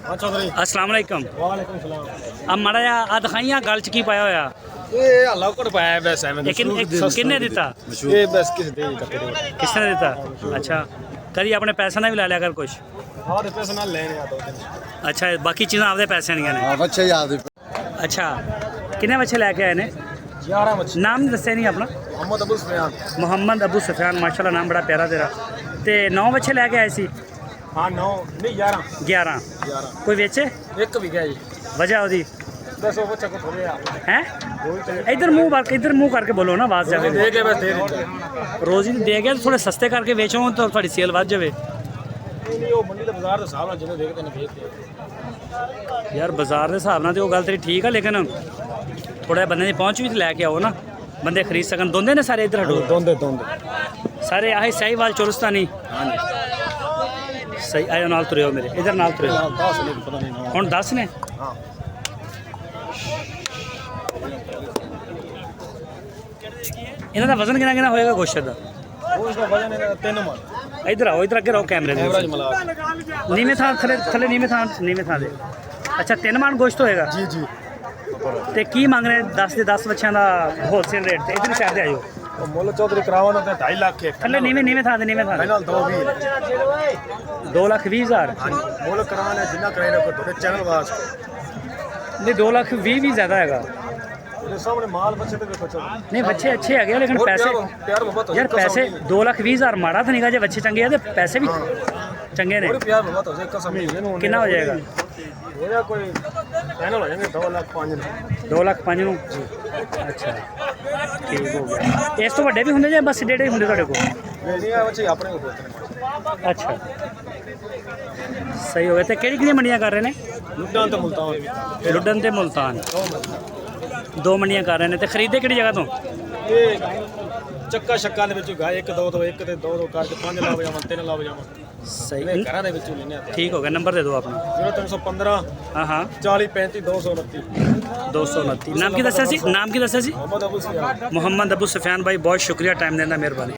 अस्सलाम वालेकुम। वालेकुम सलाम। अब माड़ा जा आ दिखाइया गल च की पाया होया ये हल्ला कुड़ पाया बस है मैंने किन्ने दिता ये बस किस दे धक्के दे किसने दिता? अच्छा करी अपने पैसे ना भी ला लिया कर कुछ। हां ते पैसे ना लेने आ दो अच्छा बाकी चीज़ां आपदे पैसे नहीं ने। हां बच्चे याद अच्छा किन्ने बच्चे लेके आए ने? 11 बच्चे। नाम दस्से नहीं अपना? मोहम्मद अबू सुफियान। मोहम्मद अबू सुफियान माशाल्लाह नाम बड़ा प्यारा तेरा। ते 9 बच्चे लेके आए सी? हां 9 नहीं 11 11 कोई बेचे? एक भी गया जी वजह ओदी दसो बच्चे को थोड़े हैं? इधर मुंह करके बोलो ना आवाज जावे। दे के बस दे दे रोज ही दे गया तो थोड़े सस्ते करके बेचो तो थोड़ी सेल बढ़ जावे। नहीं वो मंडी दा बाजार दे हिसाब नाल जिन्ने देखते ने बेचते यार बाजार के हिसाब नाल ते वो गल तेरी ठीक है लेकिन थोड़ा बंदे दी पहुंच भी लैके आओ ना बंदे खरीद सकन। दोंदे ने सारे इधर हटो दोंदे दोंदे सारे आही साहीवाल चोरस्तानी। सही आयो नाल तुरे हो मेरे इधर नाल तुरे हो 10 नहीं पता नहीं हुण 10 ने। हां इन्हां दा वजन कितना होएगा गोश्त दा? वो इसका वजन है 3 मन इधर आओ इधर अगे रहो कैमरे दे एवरेज मिला नीवे थां थले नीवे थां दे। अच्छा 3 मन गोश्त होएगा जी जी ते की मांग रहे 10 दे 10 बच्चों का होलसेल रेट ते इधर साइड दे आयो मुल चौधरी करावाना ते 2.5 लाख है थले नीवे थां दे फाइनल 2,20,000 मुल करावाना जिन्ना कराइना को थोड़े चैनल वास नहीं 2,20,000 भी ज्यादा हैगा। तेरे सामने माल बच्चे ते देखो चलो नहीं बच्चे अच्छे है लेकिन पैसे प्यार मोहब्बत यार पैसे 2,20,000 माड़ा तो नहीं गा जे बच्चे चंगे है ते पैसे भी चंगे ने। और प्यार मोहब्बत हो जाए कसम नहीं कितना हो जाएगा? हो जा कोई फाइनल हो जाएंगे 2 लाख 5 2 लाख 5 ਨੂੰ। अच्छा ठीक हो गया। इस तो ਵੱਡੇ भी ਹੁੰਦੇ ਜਾਂ ਬਸ ਡੇਢੇ ਹੀ ਹੁੰਦੇ ਤੁਹਾਡੇ ਕੋਲ? नहीं है बच्चे अपने को बोलते हैं अच्छा सही हो गया। ਤੇ ਕਿਹੜੀ ਮੰਡੀਆਂ ਕਰ ਰਹੇ ਨੇ? लुड्डान तो मुल्तान ਲੁੱਡਨ ਤੇ ਮੁਲਤਾਨ ਦੋ ਮੰਡੀਆਂ ਕਰ ਰਹੇ ਨੇ। ਤੇ ਖਰੀਦੇ ਕਿਹੜੀ ਜਗ੍ਹਾ ਤੋਂ? ये ਚੱਕਾ ਛੱਕਾ ਦੇ ਵਿੱਚ ਗਾ 1 2 ਤੋਂ 1 ਤੇ 2 2 ਕਰਕੇ 5 ਲਾ ਵਜਾਵਾਂ 3 ਲਾ ਵਜਾਵਾਂ ਸਹੀ ਘਰਾਂ ਦੇ ਵਿੱਚੋਂ ਲੈਣੇ ਆ ठीक हो गया। नंबर दे दो अपना। 0315 हाँ हाँ 40 35 229 229 नाम की दस्या सी? नाम की दस्या सी? मोहम्मद अबू सुफियान। मोहम्मद अबू सुफियान भाई बहुत शुक्रिया टाइम देना मेहरबानी।